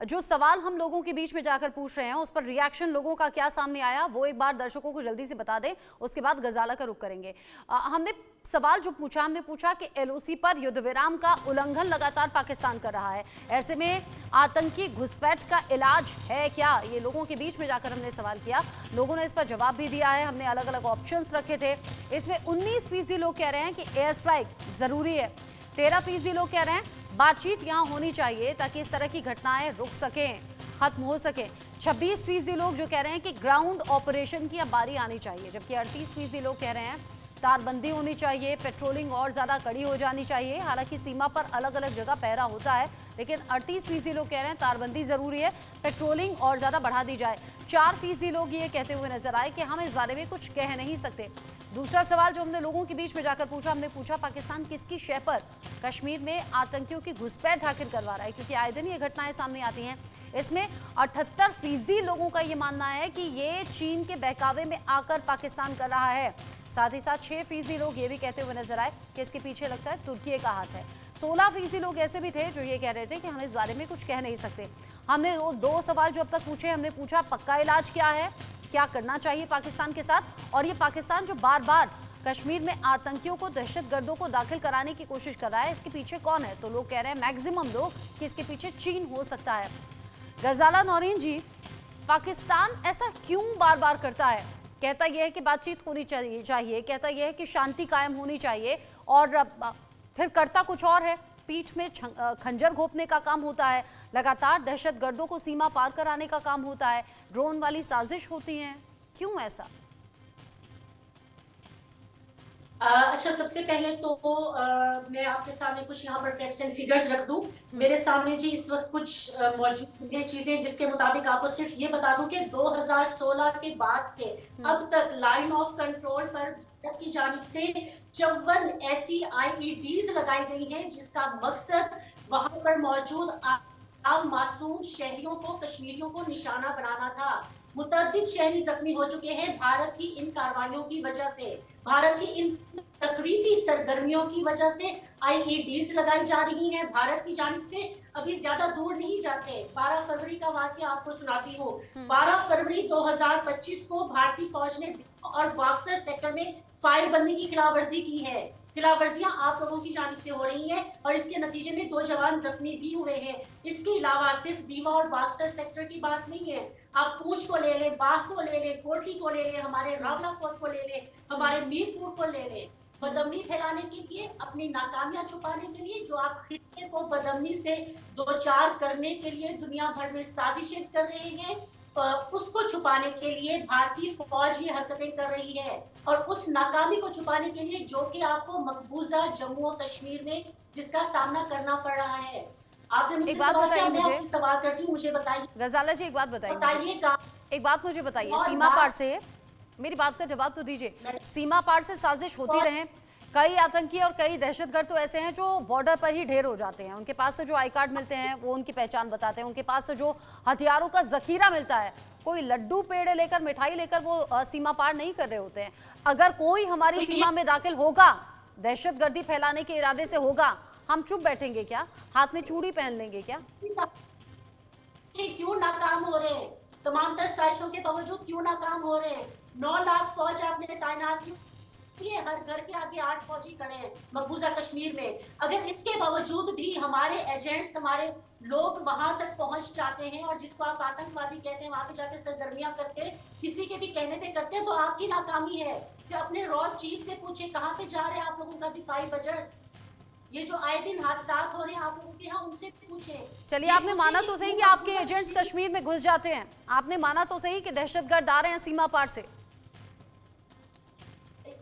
जो सवाल हम लोगों के बीच में जाकर पूछ रहे हैं उस पर रिएक्शन लोगों का क्या सामने आया वो एक बार दर्शकों को जल्दी से बता दें, उसके बाद गजाला का रुख करेंगे। हमने सवाल जो पूछा, हमने पूछा कि एलओसी पर युद्ध विराम का उल्लंघन लगातार पाकिस्तान कर रहा है, ऐसे में आतंकी घुसपैठ का इलाज है क्या? ये लोगों के बीच में जाकर हमने सवाल किया। लोगों ने इस पर जवाब भी दिया है। हमने अलग अलग ऑप्शंस रखे थे। इसमें 19% लोग कह रहे हैं कि एयर स्ट्राइक जरूरी है, 13% लोग कह रहे हैं बातचीत यहां होनी चाहिए ताकि इस तरह की घटनाएं रुक सकें, खत्म हो सके। 26% लोग जो कह रहे हैं कि ग्राउंड ऑपरेशन की अब बारी आनी चाहिए, जबकि 38% लोग कह रहे हैं तारबंदी होनी चाहिए, पेट्रोलिंग और ज्यादा कड़ी हो जानी चाहिए। हालांकि सीमा पर अलग अलग जगह पहरा होता है, लेकिन 38% लोग कह रहे हैं तारबंदी जरूरी है, पेट्रोलिंग और ज्यादा बढ़ा दी जाए। 4% लोग ये कहते हुए नजर आए कि हम इस बारे में कुछ कह नहीं सकते। दूसरा सवाल जो हमने लोगों के बीच में जाकर पूछा, हमने पूछा पाकिस्तान किसकी शय पर कश्मीर में आतंकियों की घुसपैठ आखिर करवा रहा है, क्योंकि आए दिन ये घटनाएं सामने आती हैं। इसमें 78% लोगों का ये मानना है कि ये चीन के बहकावे में आकर पाकिस्तान कर रहा है। साथ ही साथ 6% लोग ये भी कहते हुए नजर आए कि इसके पीछे लगता है तुर्की का हाथ है। 16% लोग ऐसे भी थे जो ये कह रहे थे कि हम इस बारे में कुछ कह नहीं सकते। हमने वो 2 सवाल जो अब तक पूछे, हमने पूछा पक्का इलाज क्या है, क्या करना चाहिए पाकिस्तान के साथ, और ये पाकिस्तान जो बार बार कश्मीर में आतंकियों को, दहशतगर्दों को दाखिल कराने की कोशिश कर रहा है, इसके पीछे कौन है? तो लोग कह रहे हैं, मैक्सिमम लोग, कि इसके पीछे चीन हो सकता है। गजाला नौरीन जी, पाकिस्तान ऐसा क्यों बार बार करता है? कहता यह है कि बातचीत होनी चाहिए, कहता यह है कि शांति कायम होनी चाहिए, और फिर करता कुछ और है। पीठ में खंजर घोंपने का काम होता है, लगातार दहशतगर्दों को सीमा पार कराने का काम होता है, ड्रोन वाली साजिश होती है। क्यों ऐसा? अच्छा, सबसे पहले तो मैं आपके सामने कुछ यहाँ पर फैक्ट्स एंड फिगर्स रख दूं। मेरे सामने जी इस वक्त कुछ मौजूद है चीजें, जिसके मुताबिक आपको सिर्फ ये बता दूं कि 2016 के बाद से अब तक लाइन ऑफ कंट्रोल पर भारत की जानिब से 54 ऐसी IEDs लगाई गई हैं, जिसका मकसद वहां पर मौजूद आम मासूम शहरियों को, कश्मीरियों को निशाना बनाना था। मुतअद्दिद शहरी जख्मी हो चुके हैं भारत की इन कार्रवाइयों की वजह से, भारत की इन तकरीबी सरगर्मियों की वजह से IEDs लगाई जा रही हैं भारत की जानिब से। अभी ज्यादा दूर नहीं जाते, 12 फरवरी का वाकया आपको सुनाती हूँ। 12 फरवरी 2025 को भारतीय फौज ने और बक्सर सेक्टर में फायरबंदी की खिलाफवर्जी की है। खिलाफवर्जियां आप लोगों की जानिब से हो रही हैं और इसके नतीजे में 2 जवान जख्मी भी हुए हैं। इसके अलावा सिर्फ दीवा और बक्सर सेक्टर की बात नहीं है, आप पूंछ को ले लें, बाघ को ले लें, कोटली को ले लें, हमारे रावलाकोट को ले लें, हमारे मीरपुर को ले लें। बदअमनी फैलाने के लिए, अपनी नाकामियां छुपाने के लिए, जो आप खित्ते को बदअमनी से 2-4 करने के लिए दुनिया भर में साजिशें कर रहे हैं, उसको छुपाने के लिए भारतीय फौज ये हरकतें कर रही है। और उस नाकामी को छुपाने के लिए जो कि आपको मकबूजा जम्मू और कश्मीर में जिसका सामना करना पड़ रहा है। आपने मुझसे सवाल किया, मैं आपसे सवाल करती हूँ, मुझे बताइए। गजाला जी एक बात बताइए, एक बात मुझे बताइए, सीमा पार से, मेरी बात का जवाब तो दीजिए, सीमा पार से साजिश होती रहे, कई आतंकी और कई दहशतगर्द तो ऐसे हैं जो बॉर्डर पर ही ढेर हो जाते हैं, उनके पास से जो आई कार्ड मिलते हैं वो उनकी पहचान बताते हैं, उनके पास से जो हथियारों का जखीरा मिलता है, कोई लड्डू पेड़े लेकर, मिठाई लेकर वो सीमा पार नहीं कर रहे होते हैं। अगर कोई हमारी सीमा में दाखिल होगा, दहशतगर्दी फैलाने के इरादे से होगा, हम चुप बैठेंगे क्या? हाथ में चूड़ी पहन लेंगे क्या? क्यों नाकाम हो रहे हैं? तमाम तर साजिशों के बावजूद क्यों नाकाम हो रहे हैं? 9 लाख फौज आपने तैनात की, हर घर के आगे 8 फौजी खड़े हैं मकबूजा कश्मीर में। अगर इसके बावजूद भी हमारे एजेंट्स, हमारे लोग वहां तक पहुंच जाते हैं और जिसको आप आतंकवादी कहते हैं, वहां पे जाके सरगर्मियां करते हैं, किसी के भी कहने पे करते हैं, तो आपकी नाकामी है। कि अपने रॉ चीफ से पूछे कहाँ पे जा रहे हैं आप लोगों का दिफाई बजट? ये जो आए दिन हादसा हो रहे हैं आप लोगों के यहाँ, उनसे पूछे। चलिए, आपने माना तो सही कि आपके एजेंट्स कश्मीर में घुस जाते हैं, आपने माना तो सही कि दहशतगर्द आ रहे हैं सीमा पार से।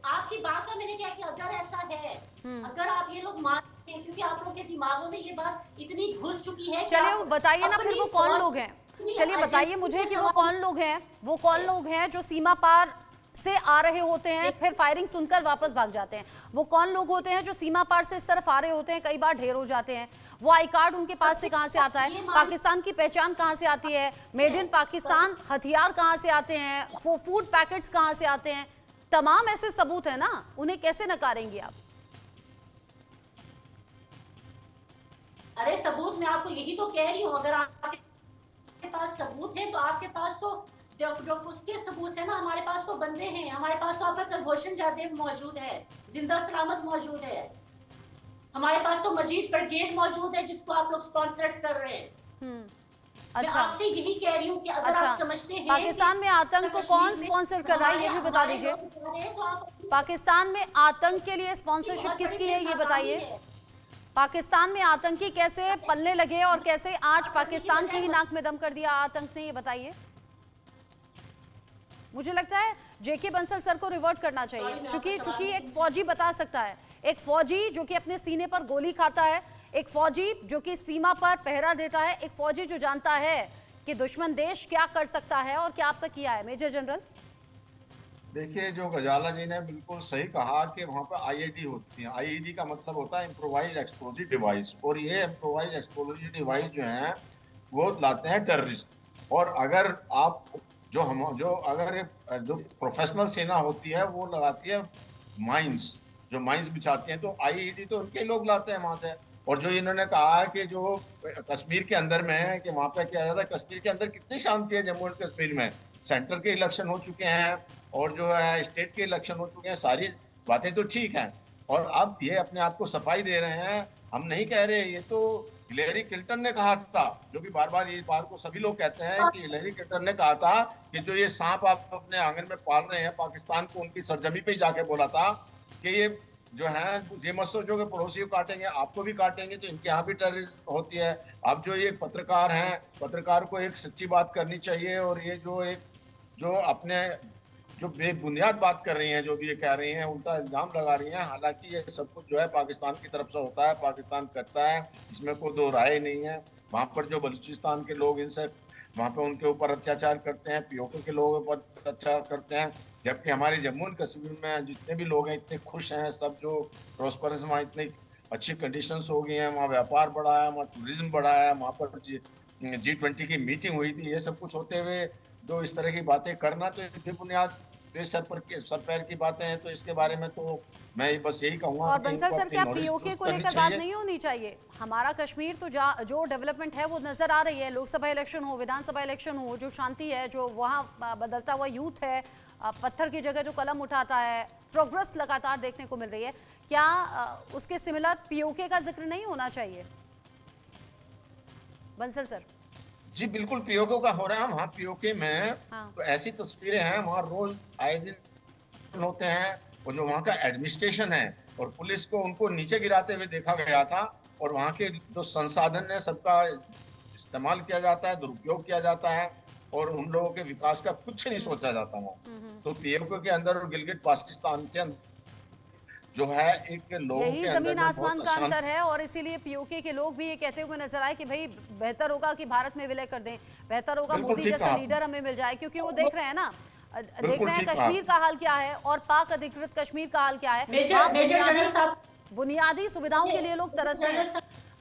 आपकी बात का मैंने क्या कि अगर ऐसा है, अगर आप ये लोग मानते हैं, क्योंकि आप लोग के दिमागों में ये बात इतनी घुस चुकी है। चलिए वो बताइए ना फिर वो कौन लोग हैं, चलिए बताइए मुझे कि वो कौन लोग हैं, वो कौन लोग हैं जो सीमा पार से आ रहे होते हैं फिर फायरिंग सुनकर वापस भाग जाते हैं? वो कौन लोग होते हैं जो सीमा पार से इस तरफ आ रहे होते हैं, कई बार ढेर हो जाते हैं? वो आई कार्ड उनके पास से कहां से आता है? पाकिस्तान की पहचान कहां से आती है? मेड इन पाकिस्तान हथियार कहां से आते हैं? फूड पैकेट्स कहां से आते हैं? तमाम ऐसे सबूत है ना, उन्हें कैसे नकारेंगे आप? अरे सबूत मैं आपको यही तो कह रही हूँ, अगर आप उसके सबूत है ना, हमारे पास तो बंदे हैं, हमारे पास तो आपका कुलभूषण जादेव मौजूद है, जिंदा सलामत मौजूद है, हमारे पास तो मजीद ब्रिगेड मौजूद है जिसको आप लोग स्पॉन्सर कर रहे हैं। मैं अच्छा आपसे यही कह रही हूँ कि अगर अच्छा, आप समझते हैं पाकिस्तान में आतंक को कौन स्पॉन्सर कर रहा है ये भी बता दीजिए। पाकिस्तान में आतंक के लिए स्पॉन्सरशिप किसकी है ये बताइए। पाकिस्तान में आतंकी कैसे पलने लगे और कैसे आज पाकिस्तान की ही नाक में दम कर दिया आतंक ने, ये बताइए। मुझे लगता है जेके बंसल सर को रिवर्ट करना चाहिए, चूंकि एक फौजी बता सकता है, एक फौजी जो कि अपने सीने पर गोली खाता है, एक फौजी जो कि सीमा पर पहरा देता है, एक फौजी जो जानता है कि दुश्मन देश क्या कर सकता है और क्या अब तक किया है। मेजर जनरल देखिए, जो गजाला जी ने बिल्कुल सही कहा कि वहाँ पर आईईडी होती है। आईईडी का मतलब होता है इम्प्रोवाइज एक्सप्लोजिव डिवाइस, और ये इम्प्रोवाइज एक्सप्लोजिव डिवाइस जो है वो लाते हैं टेररिस्ट। और अगर आप जो प्रोफेशनल सेना होती है वो लगाती है माइंस, जो माइंस बिछाती हैं, तो आईईडी तो उनके लोग लाते हैं वहां से। और जो इन्होंने कहा कि जो कश्मीर के अंदर में है कि वहां पे क्या जाता है, कश्मीर के अंदर कितनी शांति है जम्मू एंड कश्मीर में, सेंटर के इलेक्शन हो चुके हैं और जो है स्टेट के इलेक्शन हो चुके हैं, सारी बातें तो ठीक हैं। और अब ये अपने आप को सफाई दे रहे हैं, हम नहीं कह रहे, ये तो हिलेरी क्लिंटन ने कहा था, जो कि बार बार ये बात को सभी लोग कहते हैं कि हिलेरी क्लिंटन ने कहा था कि जो ये सांप आप अपने आंगन में पाल रहे हैं, पाकिस्तान को उनकी सरजमी पे ही जाके बोला था कि ये जो है ये मत सोचो कि पड़ोसी को काटेंगे, आपको भी काटेंगे, तो इनके यहाँ भी टेररिज्म होती है। अब जो ये पत्रकार हैं, पत्रकार को एक सच्ची बात करनी चाहिए, और ये जो अपने जो बेबुनियाद बात कर रही हैं, जो भी ये कह रही हैं, उल्टा इल्जाम लगा रही हैं, हालांकि ये सब कुछ जो है पाकिस्तान की तरफ से होता है, पाकिस्तान करता है, इसमें कोई दो राय नहीं है। वहाँ पर जो बलूचिस्तान के लोग इनसे वहाँ पर उनके ऊपर अत्याचार करते हैं, पीओके के लोगों पर अत्याचार करते हैं, जबकि हमारे जम्मू एंड कश्मीर में जितने भी लोग हैं इतने खुश हैं, सब जो प्रॉस्परस, वहाँ इतनी अच्छी कंडीशंस हो गई हैं, वहाँ व्यापार बढ़ा है, वहाँ टूरिज्म बढ़ा है, वहाँ पर G20 की मीटिंग हुई थी। ये सब कुछ होते हुए जो इस तरह की बातें करना तो बेबुनियाद सर पैर की बातें हैं। तो इसके बारे में तो मैं बस यही कहूंगा और कि बंसल इनको सर, अपनी क्या नॉलेज पीओके दुरुस्त को करनी लेकर बात चाहिए। नहीं होनी चाहिए? हमारा कश्मीर तो जो डेवलपमेंट है वो नजर आ रही है, लोकसभा इलेक्शन हो, विधानसभा इलेक्शन हो, जो शांति है, जो वहाँ बदलता हुआ यूथ है, पत्थर की जगह जो कलम उठाता है, प्रोग्रेस लगातार देखने को मिल रही है, क्या उसके सिमिलर पीओके का जिक्र नहीं होना चाहिए? बंसल सर जी बिल्कुल, पीओके का हो रहा है। वहाँ पीओके में तो ऐसी तस्वीरें हैं, वहाँ रोज आए दिन होते हैं, और जो वहाँ का एडमिनिस्ट्रेशन है और पुलिस को उनको नीचे गिराते हुए देखा गया था, और वहाँ के जो संसाधन है सबका इस्तेमाल किया जाता है, दुरुपयोग किया जाता है, और उन लोगों के विकास का कुछ नहीं सोचा जाता वहाँ। तो पीओके के अंदर और गिलगित बाल्टिस्तान के अंदर जो है एक लोगों यही के अंदर जमीन में आसमान बहुत का अशांति। अंतर है, और इसीलिए पीओके के लोग भी ये कहते हुए नजर आए कि भाई बेहतर होगा कि भारत में विलय कर दें, बेहतर होगा बिल्कुल मोदी ठीक जैसा कहा लीडर हमें मिल जाए, क्योंकि वो देख रहे हैं ना, देख बिल्कुल रहे हैं ठीक कहा। कश्मीर का हाल क्या है और पाक अधिकृत कश्मीर का हाल क्या है। मेजर जनरल साहब, बुनियादी सुविधाओं के लिए लोग तरस रहे हैं।